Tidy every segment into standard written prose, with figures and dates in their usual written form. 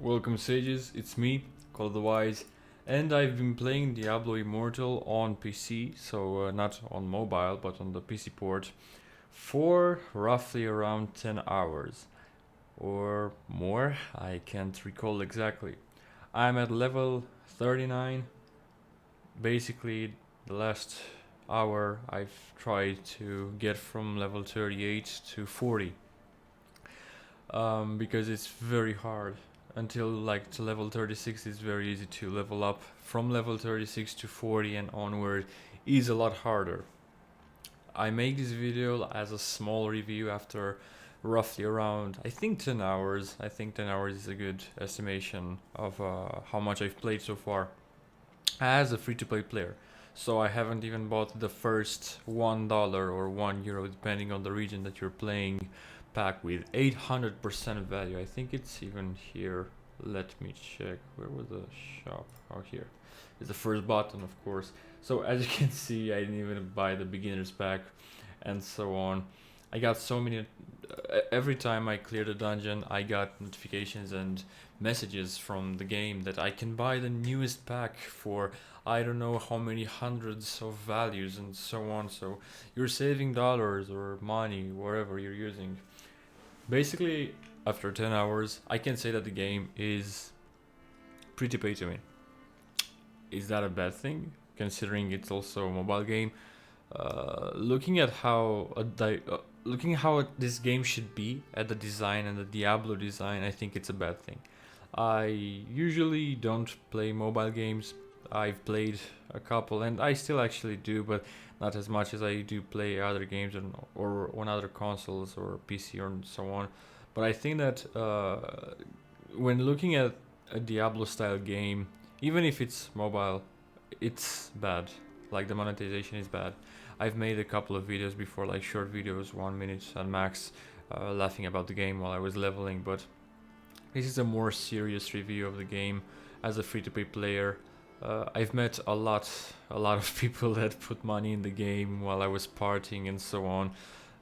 Welcome sages, it's me, Call the Wise, and I've been playing Diablo Immortal on PC, so not on mobile, but on the PC port, for roughly around 10 hours. Or more, I can't recall exactly. I'm at level 39. Basically, the last hour I've tried to get from level 38 to 40. Because it's very hard. Until like to level 36 it's very easy to level up. From level 36 to 40 and onward is a lot harder. I make this video as a small review after roughly around I think 10 hours. I think 10 hours is a good estimation of how much I've played so far as a free-to-play player. So I haven't even bought the first $1 or €1 depending on the region that you're playing pack with 800% value. I think it's even here. Let me check. Where was the shop? Oh, here is the first button, of course. So as you can see, I didn't even buy the beginner's pack and so on. I got so many. Every time I cleared a dungeon, I got notifications and messages from the game that I can buy the newest pack for I don't know how many hundreds of values and so on. So you're saving dollars or money, whatever you're using. Basically, after 10 hours, I can say that the game is pretty pay to win. Is that a bad thing, considering it's also a mobile game? Looking at looking how this game should be at the design and the Diablo design, I think it's a bad thing. I usually don't play mobile games. I've played a couple, and I still actually do, but not as much as I do play other games or on other consoles or PC or so on. But I think that when looking at a Diablo style game, even if it's mobile, it's bad. Like the monetization is bad. I've made a couple of videos before, like short videos, 1 minute at max, laughing about the game while I was leveling. But this is a more serious review of the game as a free-to-play player. I've met a lot of people that put money in the game while I was partying and so on.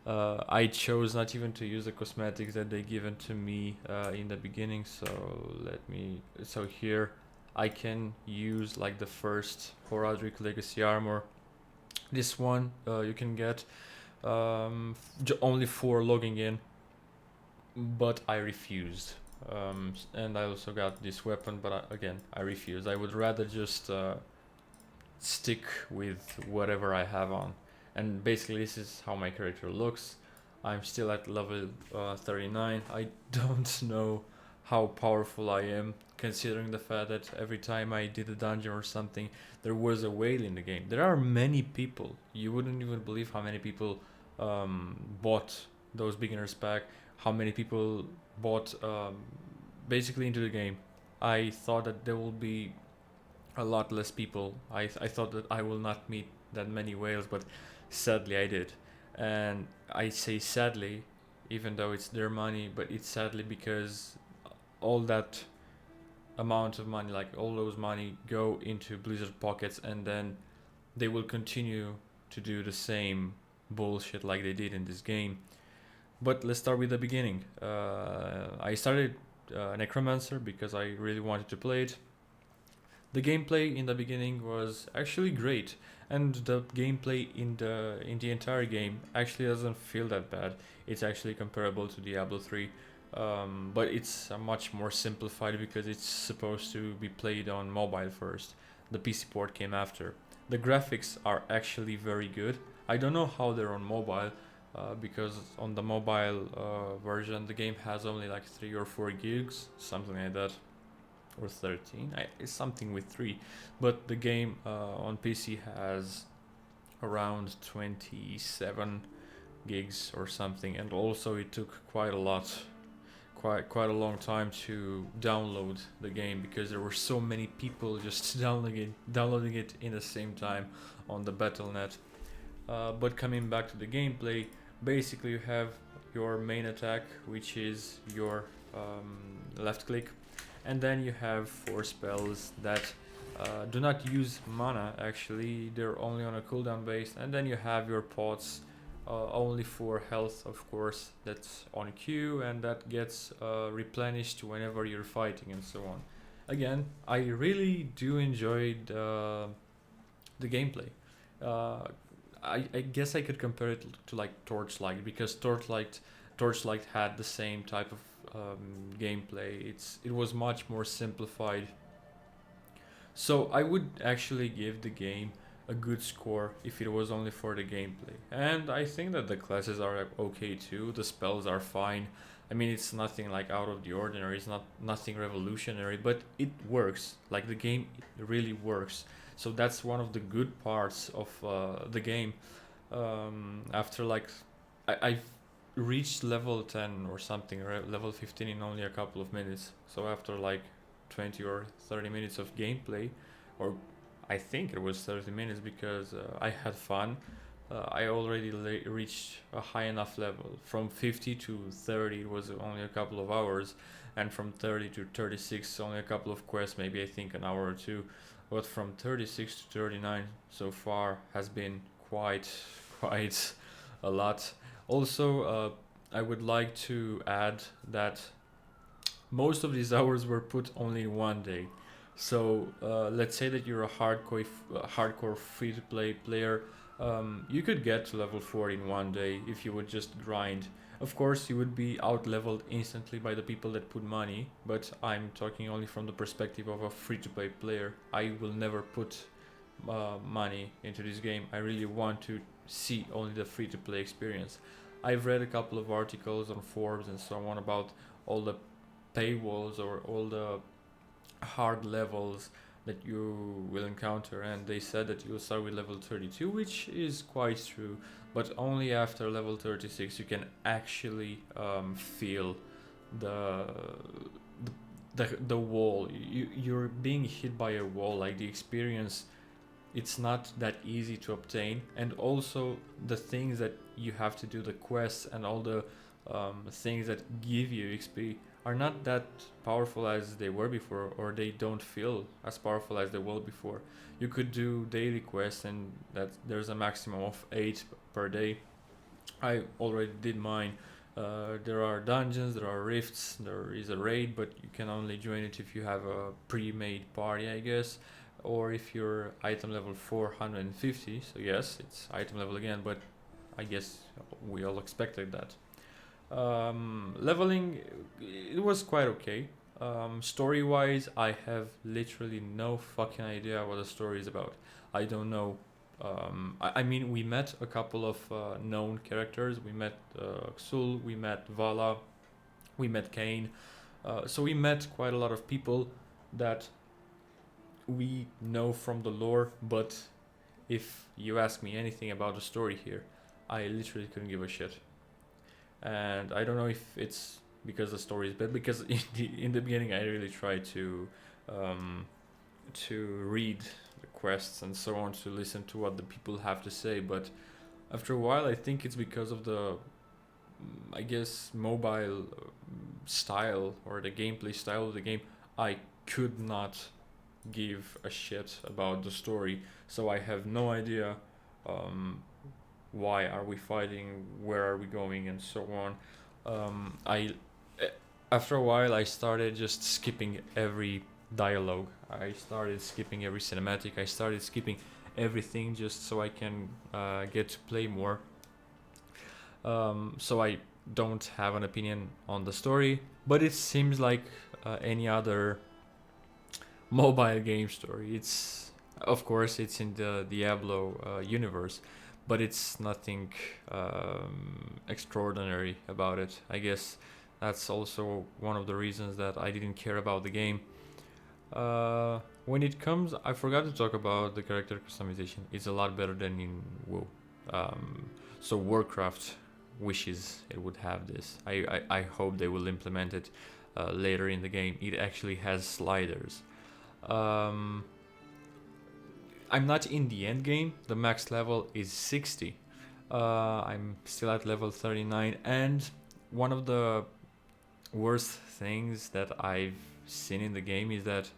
I chose not even to use the cosmetics that they given to me in the beginning. So here I can use like the first Horadric Legacy armor. This one you can get only for logging in, but I refused. And I also got this weapon, but again, I refused. I would rather just stick with whatever I have on. And basically, this is how my character looks. I'm still at level 39. I don't know how powerful I am, considering the fact that every time I did a dungeon or something, there was a whale in the game. There are many people. You wouldn't even believe how many people bought those beginners pack, how many people bought basically into the game. I thought that there will be a lot less people. I thought that I will not meet that many whales, but sadly I did. And I say sadly, even though it's their money, but it's sadly because all that amount of money, like all those money, go into Blizzard pockets, and then they will continue to do the same bullshit like they did in this game. But let's start with the beginning. I started Necromancer because I really wanted to play it. The gameplay in the beginning was actually great, and the gameplay in the entire game actually doesn't feel that bad. It's actually comparable to Diablo 3, but it's much more simplified because it's supposed to be played on mobile first. The PC port came after. The graphics are actually very good. I don't know how they're on mobile, because on the mobile version the game has only like 3 or 4 gigs, something like that, or 13. It's something with 3, but the game on PC has around 27 gigs or something, and also it took quite a long time to download the game because there were so many people just downloading it in the same time on the Battle.net. But coming back to the gameplay, basically you have your main attack, which is your left click, and then you have 4 spells that do not use mana. Actually, they're only on a cooldown base, and then you have your pots, only for health, of course, that's on queue, and that gets replenished whenever you're fighting and so on. Again, I really do enjoy the gameplay. Uh, I guess I could compare it to like Torchlight, because Torchlight had the same type of gameplay. It was much more simplified. So I would actually give the game a good score if it was only for the gameplay. And I think that the classes are okay too. The spells are fine. I mean, it's nothing like out of the ordinary. It's not nothing revolutionary, but it works. Like the game really works. So that's one of the good parts of the game. After like, I've reached level 10 or something, or level 15 in only a couple of minutes. So after like 20 or 30 minutes of gameplay, or I think it was 30 minutes because I had fun. I already reached a high enough level. From 50 to 30 it was only a couple of hours, and from 30 to 36 only a couple of quests, maybe I think an hour or two. But from 36 to 39 so far has been quite quite a lot. Also, I would like to add that most of these hours were put only in one day. So let's say that you're a hardcore free to play player. You could get to level 40 in one day if you would just grind. Of course, you would be out leveled instantly by the people that put money, but I'm talking only from the perspective of a free to play player. I will never put money into this game. I really want to see only the free to play experience. I've read a couple of articles on Forbes and so on about all the paywalls or all the hard levels that you will encounter, and they said that you'll start with level 32, which is quite true, but only after level 36 you can actually feel the the wall. You're being hit by a wall. Like the experience, it's not that easy to obtain, and also the things that you have to do, the quests and all the things that give you XP are not that powerful as they were before, or they don't feel as powerful as they were before. You could do daily quests, and that there's a maximum of 8 per day. I already did mine. There are dungeons, there are rifts, there is a raid, but you can only join it if you have a pre-made party, I guess, or if you're item level 450. So yes, it's item level again, but I guess we all expected that. Leveling, it was quite okay. Story wise, I have literally no fucking idea what the story is about. I don't know. I mean, we met a couple of known characters. We met Xul, we met Vala, we met Kane. So we met quite a lot of people that we know from the lore, but if you ask me anything about the story here, I literally couldn't give a shit. And I don't know if it's because the story is bad, because in the beginning I really tried to read the quests and so on, to listen to what the people have to say, but after a while I think it's because of the I guess mobile style or the gameplay style of the game. I could not give a shit about the story, so I have no idea why are we fighting, where are we going, and so on. I After a while I started just skipping every dialogue. I started skipping every cinematic. I started skipping everything just so I can get to play more. So I don't have an opinion on the story, but it seems like any other mobile game story. It's of course it's in the Diablo universe, but it's nothing extraordinary about it. I guess that's also one of the reasons that I didn't care about the game. When it comes, I forgot to talk about the character customization. It's a lot better than in WoW. So Warcraft wishes it would have this. I hope they will implement it later in the game. It actually has sliders. I'm not in the end game. The max level is 60. I'm still at level 39, and one of the worst things that I've seen in the game is that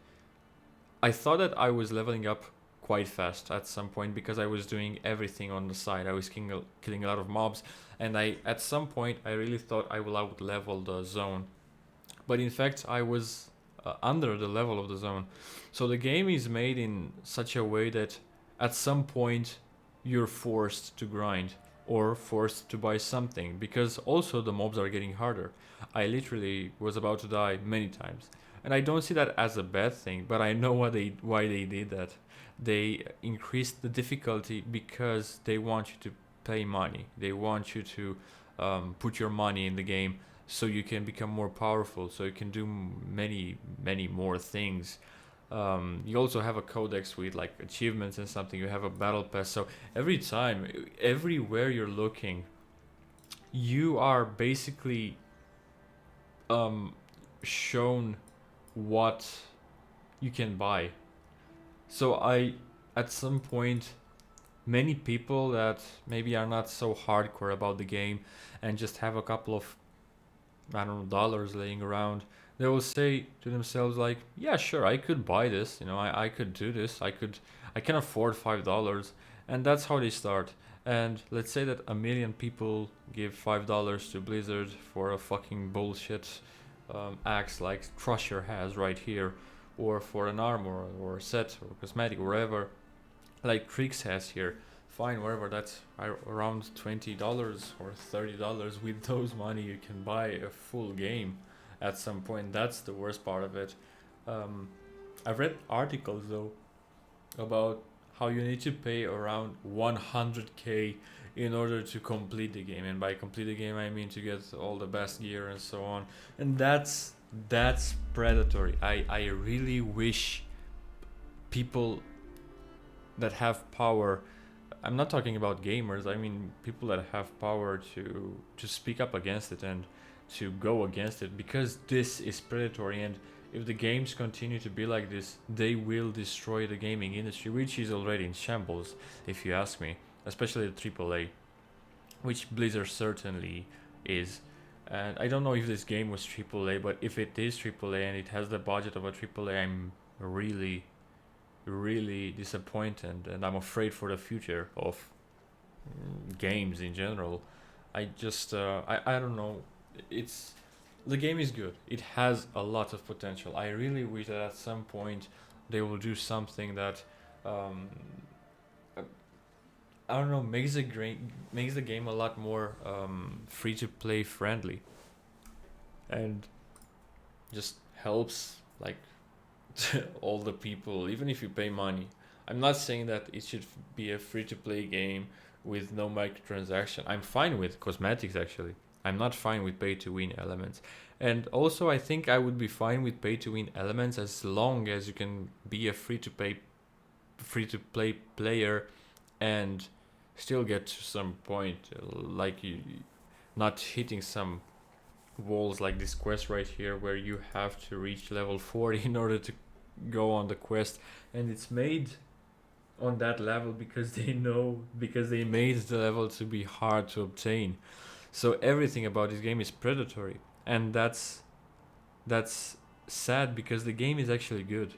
I thought that I was leveling up quite fast at some point because I was doing everything on the side. I was killing a lot of mobs, and at some point I really thought I will out level the zone, but in fact I was under the level of the zone. So the game is made in such a way that at some point you're forced to grind or forced to buy something, because also the mobs are getting harder. I literally was about to die many times, and I don't see that as a bad thing, but I know why they did that. They increased the difficulty because they want you to pay money. They want you to put your money in the game so you can become more powerful, so you can do many more things. You also have a codex with like achievements and something. You have a battle pass. So every time, everywhere you're looking, you are basically shown what you can buy. So at some point, many people that maybe are not so hardcore about the game and just have a couple of, I don't know, dollars laying around, they will say to themselves like, yeah, sure, I could buy this, you know, I could do this, I can afford $5. And that's how they start. And let's say that a million people give $5 to Blizzard for a fucking bullshit axe like Crusher has right here, or for an armor or a set or cosmetic or whatever like Kriegs has here. Fine, whatever, that's around $20 or $30. With those money you can buy a full game at some point. That's the worst part of it. I've read articles though about how you need to pay around 100k in order to complete the game, and by complete the game I mean to get all the best gear and so on. And that's predatory. I really wish people that have power, I'm not talking about gamers, I mean people that have power to speak up against it and to go against it, because this is predatory. And if the games continue to be like this, they will destroy the gaming industry, which is already in shambles, if you ask me, especially the AAA, which Blizzard certainly is. And I don't know if this game was AAA, but if it is AAA and it has the budget of a AAA, I'm really disappointed, and I'm afraid for the future of games in general. I just I don't know. It's The game is good. It has a lot of potential. I really wish that at some point they will do something that I don't know, makes the game a lot more free to play friendly, and just helps like all the people, even if you pay money. I'm not saying that it should be a free to play game with no microtransaction. I'm fine with cosmetics actually. I'm not fine with pay to win elements. And also I think I would be fine with pay to win elements as long as you can be a free to play player and still get to some point, like you not hitting some walls like this quest right here where you have to reach level 40 in order to go on the quest. And it's made on that level because they made the level to be hard to obtain. So everything about this game is predatory, and that's sad because the game is actually good.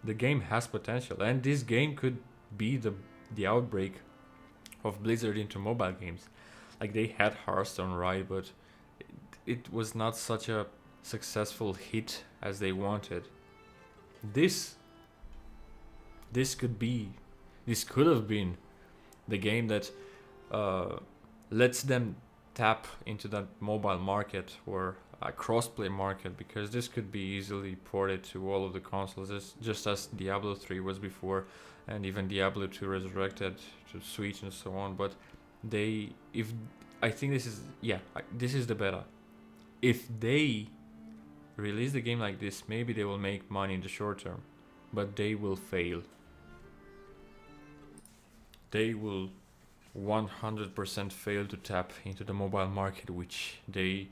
The game has potential, and this game could be the outbreak of Blizzard into mobile games. Like they had Hearthstone, right, but it was not such a successful hit as they wanted. This could have been the game that lets them tap into that mobile market or a crossplay market, because this could be easily ported to all of the consoles, just as Diablo 3 was before, and even Diablo 2 Resurrected to Switch and so on. But I think this is the beta. If they release the game like this, maybe they will make money in the short term, but they will fail. They will 100% fail to tap into the mobile market, which they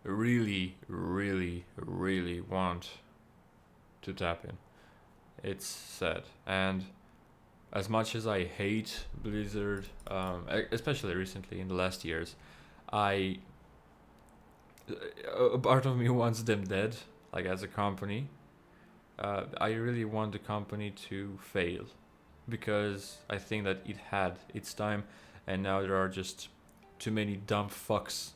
really want to tap in. It's sad. And as much as I hate Blizzard, especially recently in the last years, a part of me wants them dead, like as a company. I really want the company to fail, because I think that it had its time, and now there are just too many dumb fucks,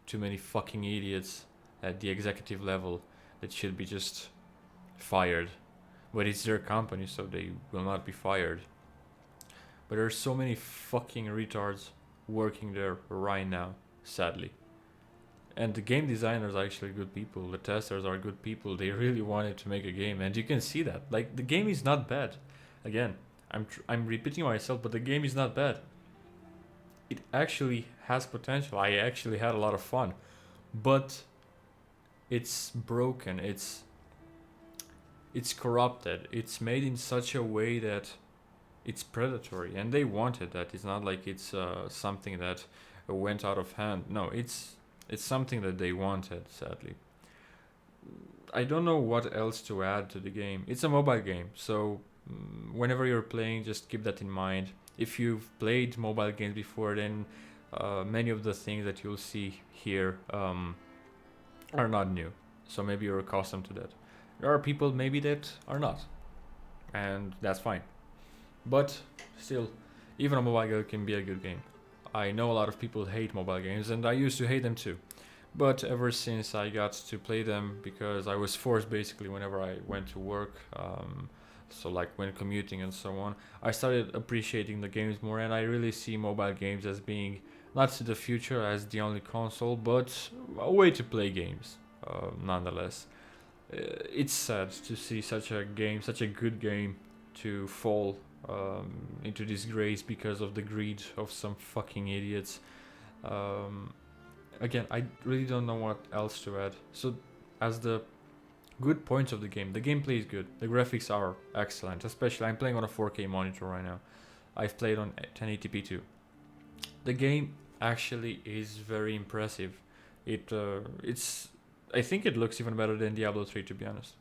too many fucking idiots at the executive level that should be just fired. But it's their company, so they will not be fired. But there are so many fucking retards working there right now, sadly. And the game designers are actually good people. The testers are good people. They really wanted to make a game, and you can see that. Like, the game is not bad. Again, I'm repeating myself, but the game is not bad. It actually has potential. I actually had a lot of fun, but it's broken. It's corrupted. It's made in such a way that it's predatory, and they wanted that. It's not like it's something that went out of hand. No, it's something that they wanted. Sadly, I don't know what else to add to the game. It's a mobile game, so whenever you're playing, just keep that in mind. If you've played mobile games before, then many of the things that you'll see here are not new. So maybe you're accustomed to that. There are people maybe that are not, and that's fine. But still, even a mobile game can be a good game. I know a lot of people hate mobile games, and I used to hate them too. But ever since I got to play them, because I was forced basically whenever I went to work, so like when commuting and so on, I started appreciating the games more, and I really see mobile games as being not the future as the only console, but a way to play games, nonetheless. It's sad to see such a game, such a good game, to fall into disgrace because of the greed of some fucking idiots. Um, Again, I really don't know what else to add. So, as the good points of the gameplay is good. The graphics are excellent, especially I'm playing on a 4K monitor right now. I've played on 1080p too. The game actually is very impressive. It's I think it looks even better than Diablo 3, to be honest.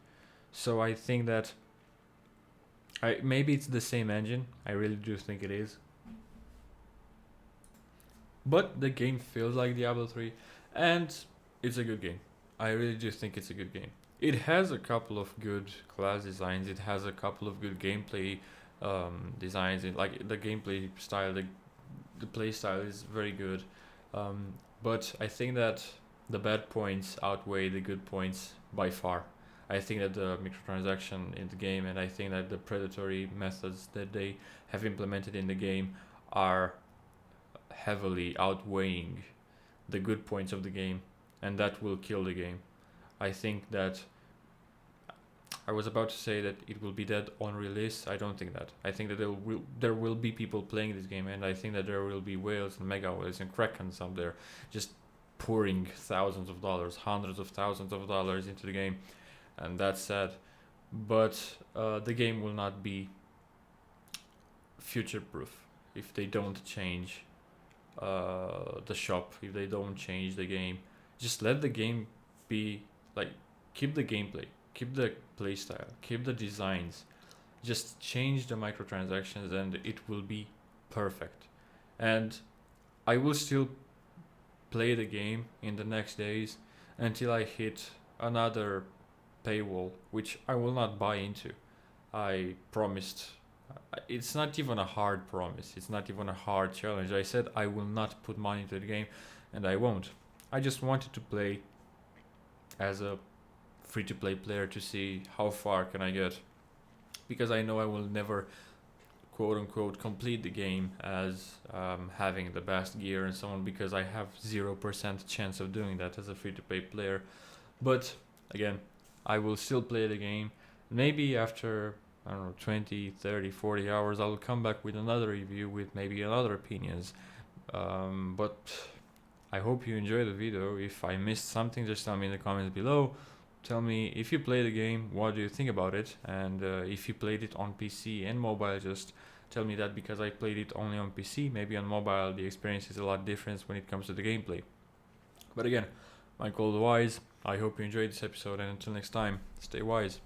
So I think that maybe it's the same engine. I really do think it is. But the game feels like Diablo 3, and it's a good game. I really do think it's a good game. It has a couple of good class designs. It has a couple of good gameplay designs. Like the gameplay style, the play style is very good. But I think that the bad points outweigh the good points by far. I think that the microtransaction in the game, and I think that the predatory methods that they have implemented in the game are heavily outweighing the good points of the game, and that will kill the game. I think that I was about to say that it will be dead on release. I don't think that. I think that there will be people playing this game, and I think that there will be whales and mega whales and krakens out there just pouring thousands of dollars, hundreds of thousands of dollars into the game, and that's sad. But the game will not be future proof if they don't change the shop, if they don't change the game. Just let the game be, like, keep the gameplay, keep the playstyle, keep the designs, just change the microtransactions, and it will be perfect. And I will still play the game in the next days until I hit another paywall, which I will not buy into. I promised. It's not even a hard promise. It's not even a hard challenge. I said I will not put money into the game, and I won't. I just wanted to play as a free-to-play player to see how far can I get, because I know I will never quote-unquote complete the game as having the best gear and so on, because I have 0% chance of doing that as a free-to-play player. But again, I will still play the game. Maybe after, I don't know, 20, 30, 40 hours, I'll come back with another review with maybe other opinions. But I hope you enjoyed the video. If I missed something, just tell me in the comments below. Tell me if you play the game, what do you think about it? And if you played it on PC and mobile, just tell me that, because I played it only on PC. Maybe on mobile the experience is a lot different when it comes to the gameplay. But again, Michael the Wise, I hope you enjoyed this episode, and until next time, stay wise.